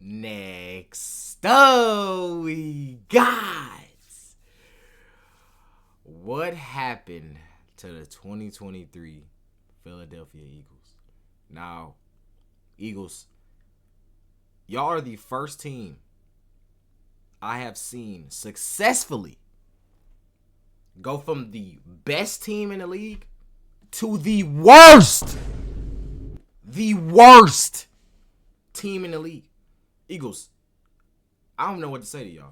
Next up, we got what happened to the 2023 Philadelphia Eagles. Now, Eagles, y'all are the first team I have seen successfully go from the best team in the league to the worst team in the league. Eagles, I don't know what to say to y'all.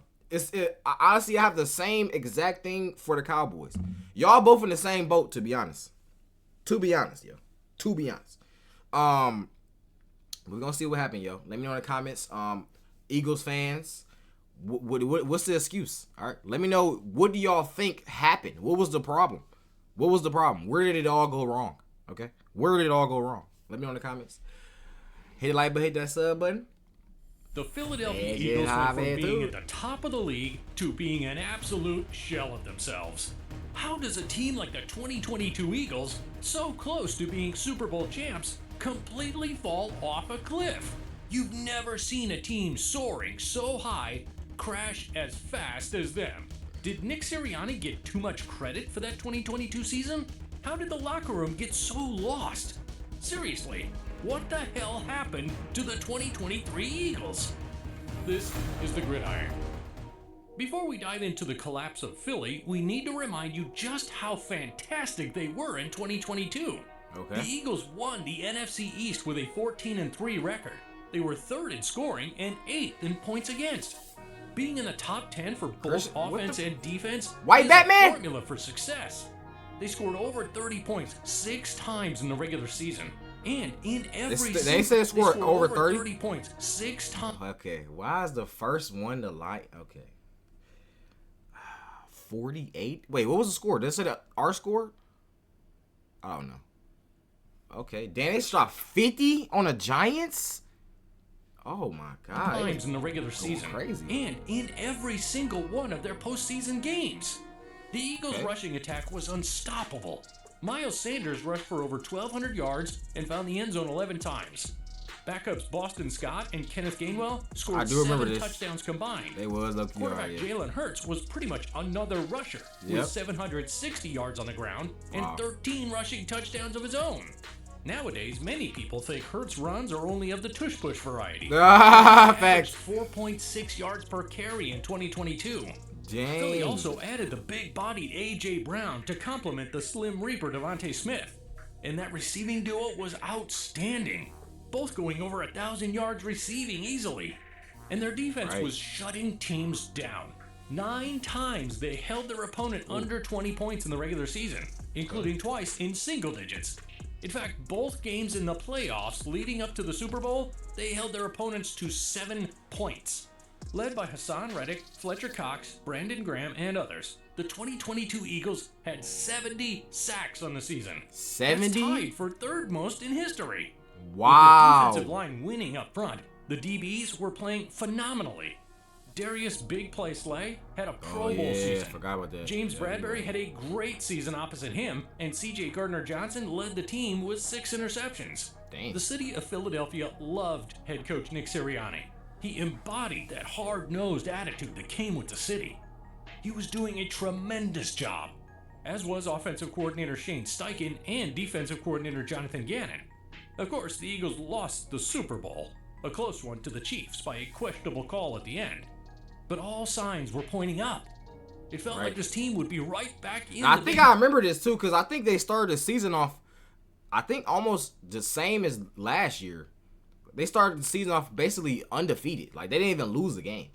Honestly, I have the same exact thing for the Cowboys. Y'all both in the same boat, to be honest. To be honest. We're gonna see what happened, yo. Let me know in the comments. Eagles fans, what's the excuse? All right, let me know. What do y'all think happened? What was the problem? Where did it all go wrong? Okay, where did it all go wrong? Let me know in the comments. Hit the like button, hit that sub button. The Philadelphia Eagles went from being at the top of the league to being an absolute shell of themselves. How does a team like the 2022 Eagles, so close to being Super Bowl champs, completely fall off a cliff? You've never seen a team soaring so high crash as fast as them. Did Nick Sirianni get too much credit for that 2022 season? How did the locker room get so lost? Seriously, what the hell happened to the 2023 Eagles? This is the Gridiron. Before we dive into the collapse of Philly, we need to remind you just how fantastic they were in 2022. Okay. The Eagles won the NFC East with a 14-3 record. They were 3rd in scoring and 8th in points against. Being in the top 10 for both offense and defense White is Batman a formula for success. They scored over 30 points 6 times in the regular season. And in every season, they said scored over 30 points 6 times. Okay, why is the first one to like? Okay, 48. Wait, what was the score? Did it say our score? I don't know. Okay, damn, they shot 50 on the Giants. Oh my God! Times in the regular season, crazy. And in every single one of their postseason games, the Eagles' rushing attack was unstoppable. Miles Sanders rushed for over 1,200 yards and found the end zone 11 times. Backups Boston Scott and Kenneth Gainwell scored 7 touchdowns combined. They was lucky. Quarterback Jalen Hurts was pretty much another rusher with 760 yards on the ground and 13 rushing touchdowns of his own. Nowadays, many people think Hurts runs are only of the tush-push variety. Facts. 4.6 yards per carry in 2022. Dang. Philly also added the big-bodied A.J. Brown to complement the slim Reaper Devontae Smith. And that receiving duo was outstanding, both going over 1,000 yards receiving easily. And their defense was shutting teams down. 9 times they held their opponent under 20 points in the regular season, including twice in single digits. In fact, both games in the playoffs leading up to the Super Bowl, they held their opponents to 7 points. Led by Hassan Reddick, Fletcher Cox, Brandon Graham, and others, the 2022 Eagles had 70 sacks on the season. 70? That's tied for 3rd most in history. Wow. With the defensive line winning up front, the DBs were playing phenomenally. Darius Big Play Slay had a Pro Bowl season. I forgot about that. James Bradbury had a great season opposite him, and C.J. Gardner-Johnson led the team with 6 interceptions. Dang. The city of Philadelphia loved head coach Nick Sirianni. He embodied that hard-nosed attitude that came with the city. He was doing a tremendous job, as was offensive coordinator Shane Steichen and defensive coordinator Jonathan Gannon. Of course, the Eagles lost the Super Bowl, a close one to the Chiefs by a questionable call at the end. But all signs were pointing up. It felt like this team would be right back in. I think I remember this too, because I think they started the season off, I think almost the same as last year. They started the season off basically undefeated. Like, they didn't even lose the game.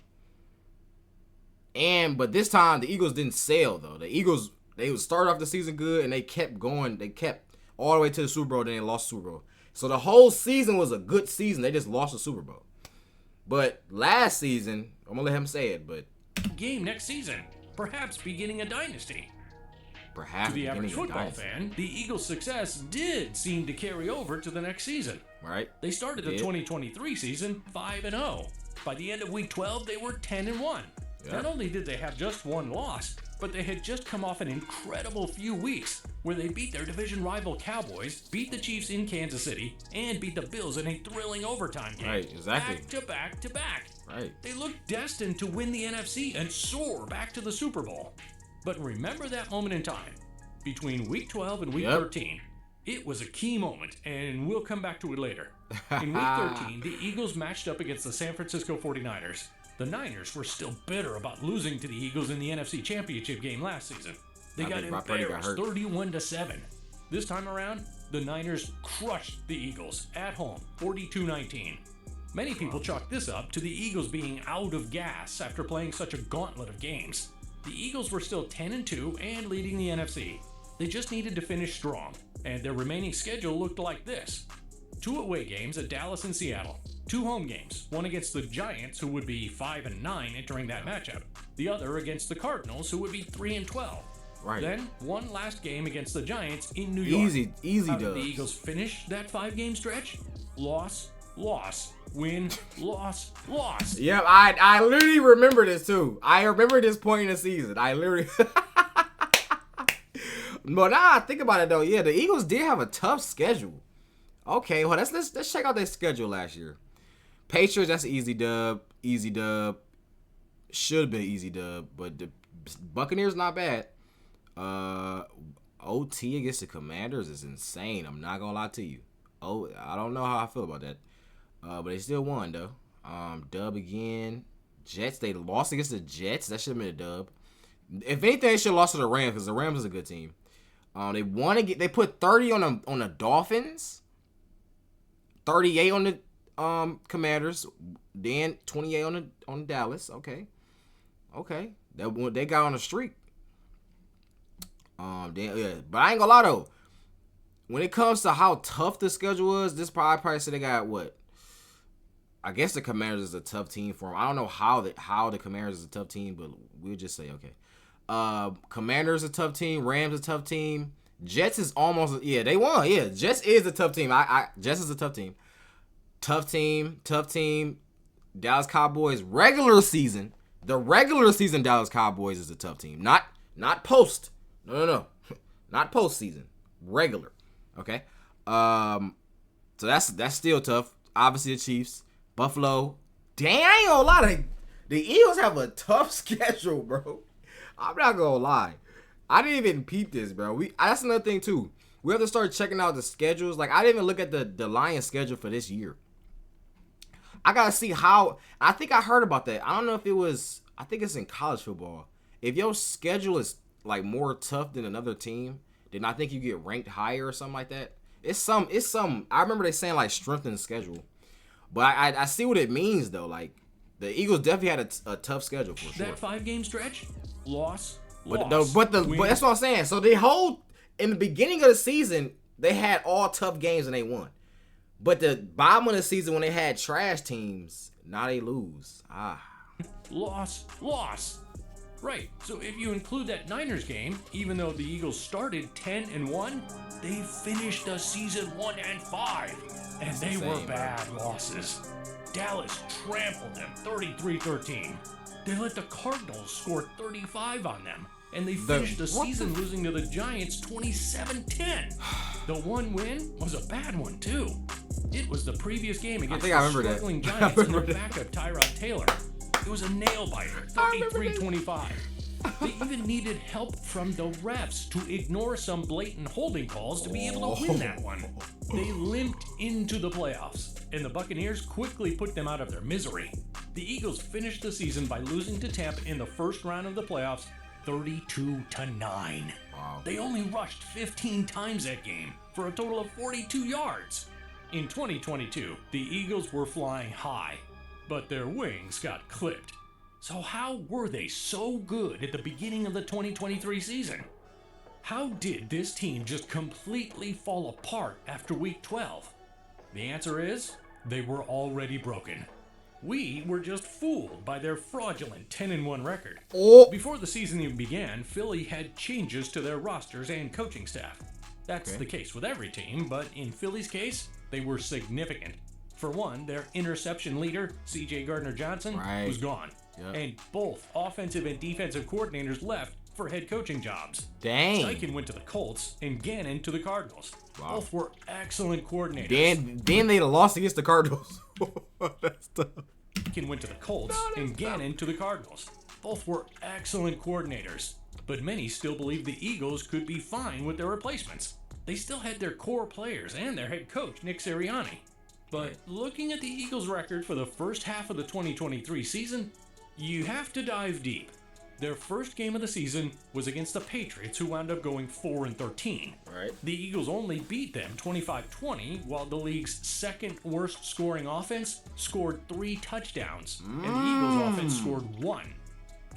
But this time, the Eagles didn't sail, though. The Eagles, they would start off the season good, and they kept going. They kept all the way to the Super Bowl, then they lost the Super Bowl. So the whole season was a good season. They just lost the Super Bowl. But last season, I'm going to let him say it, but game next season, perhaps beginning a dynasty. Perhaps to the average football fan, the Eagles' success did seem to carry over to the next season. Right. They started the 2023 season 5-0. By the end of Week 12, they were 10-1. Not only did they have just one loss, but they had just come off an incredible few weeks where they beat their division rival Cowboys, beat the Chiefs in Kansas City, and beat the Bills in a thrilling overtime game. Right, exactly. Back to back to back. Right. They looked destined to win the NFC and soar back to the Super Bowl. But remember that moment in time, between Week 12 and Week 13. It was a key moment, and we'll come back to it later. In Week 13, the Eagles matched up against the San Francisco 49ers. The Niners were still bitter about losing to the Eagles in the NFC Championship game last season. They got embarrassed 31-7. This time around, the Niners crushed the Eagles at home, 42-19. Many people chalk this up to the Eagles being out of gas after playing such a gauntlet of games. The Eagles were still 10-2 and leading the NFC. They just needed to finish strong, and their remaining schedule looked like this. 2 away games at Dallas and Seattle. 2 home games, one against the Giants, who would be 5-9 entering that matchup. The other against the Cardinals, who would be 3-12. Right. Then, one last game against the Giants in New York. Easy How did the Eagles finish that 5-game stretch? Loss, win, loss. Yeah, I literally remember this too. I remember this point in the season. I literally... But now I think about it though, yeah, the Eagles did have a tough schedule. Okay, well let's check out their schedule last year. Patriots, that's an easy dub. Should have been an easy dub, but the Buccaneers not bad. OT against the Commanders is insane. I'm not gonna lie to you. Oh, I don't know how I feel about that. But they still won though. Dub again. Jets, they lost against the Jets. That should have been a dub. If anything, they should have lost to the Rams because the Rams is a good team. They put 30 on the Dolphins, 38 on the Commanders, then 28 on Dallas. Okay. They got on a streak. But I ain't gonna lie though. When it comes to how tough the schedule was, this probably say they got what? I guess the Commanders is a tough team for them. I don't know how the Commanders is a tough team, but we'll just say okay. Commanders a tough team. Rams a tough team. Jets is almost they won. Yeah, Jets is a tough team. Jets is a tough team. Tough team. Dallas Cowboys regular season. The regular season Dallas Cowboys is a tough team. Not post. No. Not postseason. Regular. Okay. So that's still tough. Obviously the Chiefs, Buffalo. Dang, I ain't gonna lie. The Eagles have a tough schedule, bro. I'm not gonna lie. I didn't even peep this, bro. That's another thing too. We have to start checking out the schedules. Like I didn't even look at the Lions schedule for this year. I gotta see how. I think I heard about that. I don't know if it was. I think it's in college football. If your schedule is like more tough than another team, then I think you get ranked higher or something like that. It's some. I remember they saying like strengthen the schedule, but I see what it means though. Like the Eagles definitely had a tough schedule for sure. That 5-game stretch, loss. But that's what I'm saying. So in the beginning of the season, they had all tough games and they won. But the bottom of the season when they had trash teams, now they lose. Loss. Right. So if you include that Niners game, even though the Eagles started 10-1, they finished the season 1-5, and they were bad losses. Dallas trampled them 33-13. They let the Cardinals score 35 on them, and they finished the season losing to the Giants 27-10. The one win was a bad one too. It was the previous game against the struggling Giants and their backup Tyrod Taylor. It was a nail-biter, 33-25. They even needed help from the refs to ignore some blatant holding calls to be able to win that one. They limped into the playoffs, and the Buccaneers quickly put them out of their misery. The Eagles finished the season by losing to Tampa in the first round of the playoffs, 32-9. Wow. They only rushed 15 times that game for a total of 42 yards. In 2022, the Eagles were flying high, but their wings got clipped. So how were they so good at the beginning of the 2023 season? How did this team just completely fall apart after week 12? The answer is, they were already broken. We were just fooled by their fraudulent 10-1 record. Before the season even began, Philly had changes to their rosters and coaching staff. That's the case with every team, but in Philly's case, they were significant. For one, their interception leader, C.J. Gardner-Johnson, was gone. Yep. And both offensive and defensive coordinators left for head coaching jobs. Dang. Steichen went to the Colts and Gannon to the Cardinals. Wow. Both were excellent coordinators. Then they lost against the Cardinals. That's tough. Steichen went to the Colts and Gannon to the Cardinals. Both were excellent coordinators, but many still believe the Eagles could be fine with their replacements. They still had their core players and their head coach, Nick Sirianni. But looking at the Eagles' record for the first half of the 2023 season, you have to dive deep. Their first game of the season was against the Patriots, who wound up going 4-13. Right. The Eagles only beat them 25-20, while the league's second worst scoring offense scored 3 touchdowns, and the Eagles' offense scored 1.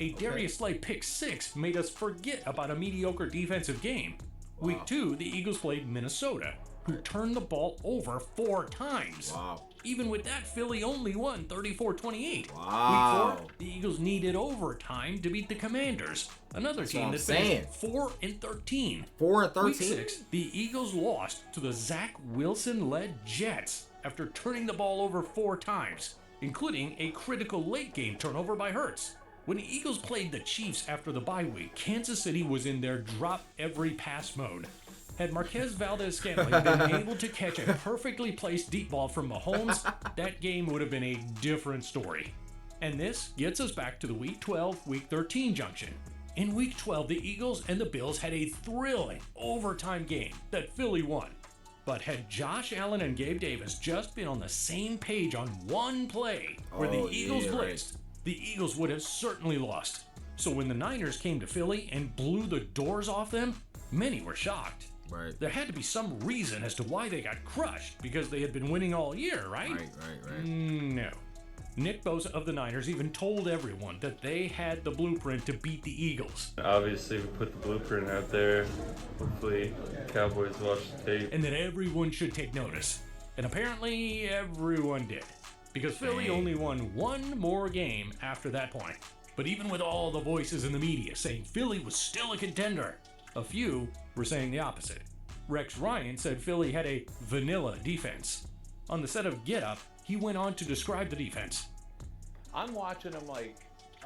A Darius Slay pick 6 made us forget about a mediocre defensive game. Week 2, the Eagles played Minnesota, who turned the ball over 4 times. Wow. Even with that, Philly only won 34-28. Wow. Week 4, the Eagles needed overtime to beat the Commanders, another team that finished 4-13. 4-13? Week 6, the Eagles lost to the Zach Wilson-led Jets after turning the ball over 4 times, including a critical late-game turnover by Hurts. When the Eagles played the Chiefs after the bye week, Kansas City was in their drop-every-pass mode. Had Marquez Valdez-Scantling been able to catch a perfectly placed deep ball from Mahomes, that game would have been a different story. And this gets us back to the Week 12, Week 13 junction. In Week 12, the Eagles and the Bills had a thrilling overtime game that Philly won. But had Josh Allen and Gabe Davis just been on the same page on one play where the Eagles blitzed, the Eagles would have certainly lost. So when the Niners came to Philly and blew the doors off them, many were shocked. Right. There had to be some reason as to why they got crushed, because they had been winning all year, right? Right. No. Nick Bosa of the Niners even told everyone that they had the blueprint to beat the Eagles. Obviously, we put the blueprint out there. Hopefully, Cowboys watch the tape. And that everyone should take notice. And apparently, everyone did. Because Philly only won one more game after that point. But even with all the voices in the media saying Philly was still a contender, a few were saying the opposite. Rex Ryan said Philly had a vanilla defense. On the set of Get Up, he went on to describe the defense. I'm watching them like,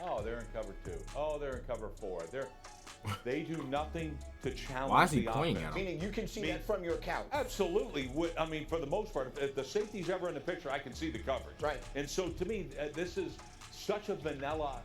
oh, they're in cover 2. Oh, they're in cover 4. They do nothing to challenge Why is he the pointing offense. at him? Meaning you can see that from your couch. Absolutely. I mean, for the most part, if the safety's ever in the picture, I can see the coverage. Right. And so to me, this is such a vanilla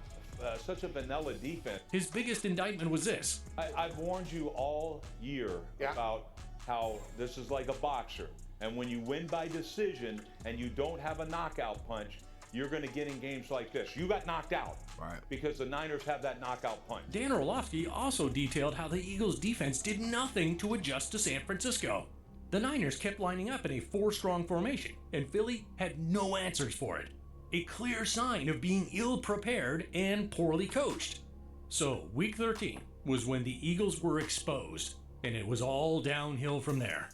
defense. His biggest indictment was this. I've warned you all year about how this is like a boxer. And when you win by decision and you don't have a knockout punch, you're going to get in games like this. You got knocked out. Right. Because the Niners have that knockout punch. Dan Orlovsky also detailed how the Eagles' defense did nothing to adjust to San Francisco. The Niners kept lining up in a 4-strong formation, and Philly had no answers for it. A clear sign of being ill-prepared and poorly coached. So, Week 13 was when the Eagles were exposed, and it was all downhill from there.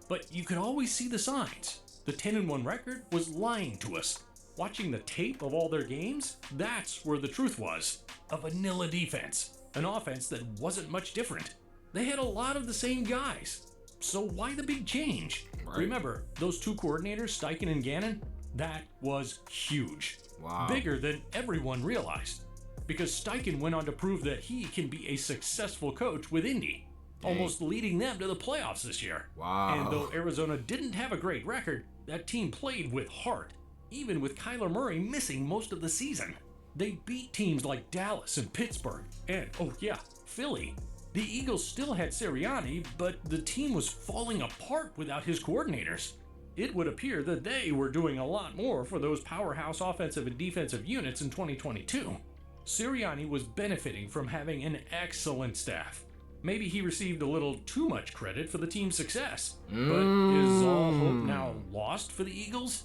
But you could always see the signs. The 10-1 record was lying to us. Watching the tape of all their games, that's where the truth was. A vanilla defense. An offense that wasn't much different. They had a lot of the same guys. So why the big change? Right. Remember, those 2 coordinators, Steichen and Gannon? That was huge. Wow. Bigger than everyone realized. Because Steichen went on to prove that he can be a successful coach with Indy, almost leading them to the playoffs this year. Wow. And though Arizona didn't have a great record, that team played with heart, even with Kyler Murray missing most of the season. They beat teams like Dallas and Pittsburgh, and, oh yeah, Philly. The Eagles still had Sirianni, but the team was falling apart without his coordinators. It would appear that they were doing a lot more for those powerhouse offensive and defensive units in 2022. Sirianni was benefiting from having an excellent staff. Maybe he received a little too much credit for the team's success. But is all hope now lost for the Eagles?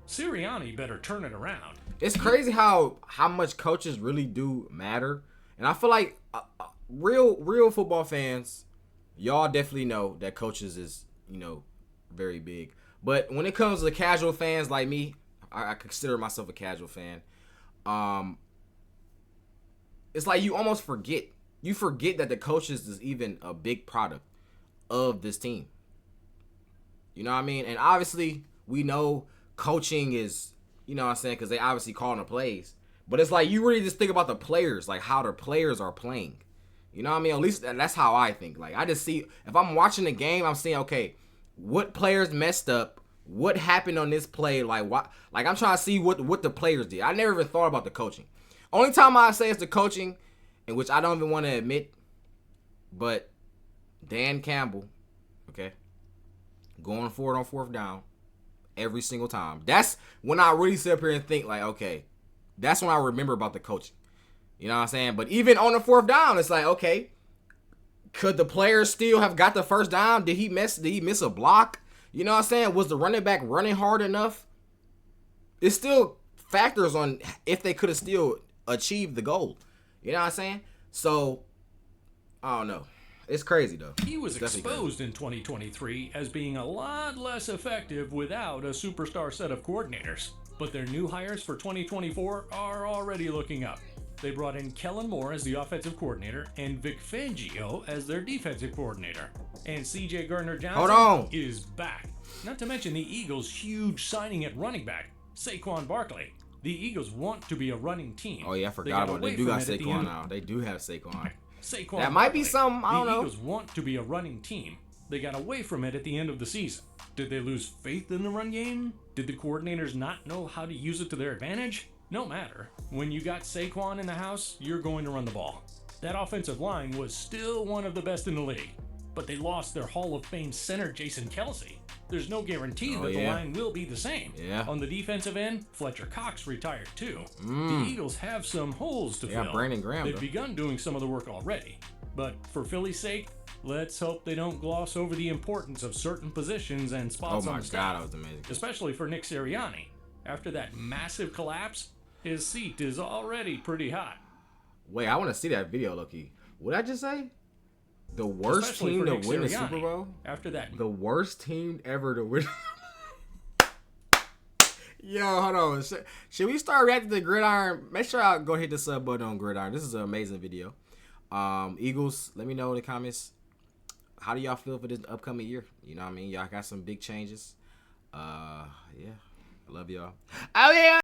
Sirianni better turn it around. It's crazy how much coaches really do matter. And I feel like real football fans, y'all definitely know that coaches is, very big. But when it comes to casual fans like me, I consider myself a casual fan. It's like you almost forget. You forget that the coaches is even a big product of this team. You know what I mean? And obviously, we know coaching is, you know what I'm saying, because they obviously calling the plays. But it's like you really just think about the players, like how the players are playing. You know what I mean? At least that's how I think. Like I just see if I'm watching the game, I'm seeing okay, what players messed up, what happened on this play, like what, like I'm trying to see what the players did. I never even thought about the coaching. Only time I say it's the coaching, in which I don't even want to admit, but Dan Campbell, okay, going for it on 4th down every single time. That's when I really sit up here and think like, okay, that's when I remember about the coaching. You know what I'm saying? But even on the 4th down, it's like, okay, could the player still have got the 1st down? Did he miss a block? You know what I'm saying? Was the running back running hard enough? It still factors on if they could have still achieved the goal. You know what I'm saying? So, I don't know. It's crazy, though. He was exposed in 2023 as being a lot less effective without a superstar set of coordinators. But their new hires for 2024 are already looking up. They brought in Kellen Moore as the offensive coordinator and Vic Fangio as their defensive coordinator. And CJ Gardner-Johnson is back. Not to mention the Eagles' huge signing at running back, Saquon Barkley. The Eagles want to be a running team. Oh, yeah, I forgot about it. They do got Saquon now. They do have Saquon. Saquon that might be something, I don't know. The Eagles want to be a running team. They got away from it at the end of the season. Did they lose faith in the run game? Did the coordinators not know how to use it to their advantage? No matter. When you got Saquon in the house, you're going to run the ball. That offensive line was still one of the best in the league. But they lost their Hall of Fame center, Jason Kelsey. There's no guarantee that the line will be the same. Yeah. On the defensive end, Fletcher Cox retired too. The Eagles have some holes to fill. Brandon Graham. They've begun doing some of the work already. But for Philly's sake, let's hope they don't gloss over the importance of certain positions and spots on the staff. That was amazing. Especially for Nick Sirianni. After that massive collapse, his seat is already pretty hot. Wait, I want to see that video, Loki. What did I just say? The worst team to win the Super Bowl? After that. The worst team ever to win. Yo, hold on. Should we start reacting to Gridiron? Make sure I go hit the sub button on Gridiron. This is an amazing video. Eagles, let me know in the comments. How do y'all feel for this upcoming year? You know what I mean? Y'all got some big changes. Yeah. I love y'all. Oh, yeah.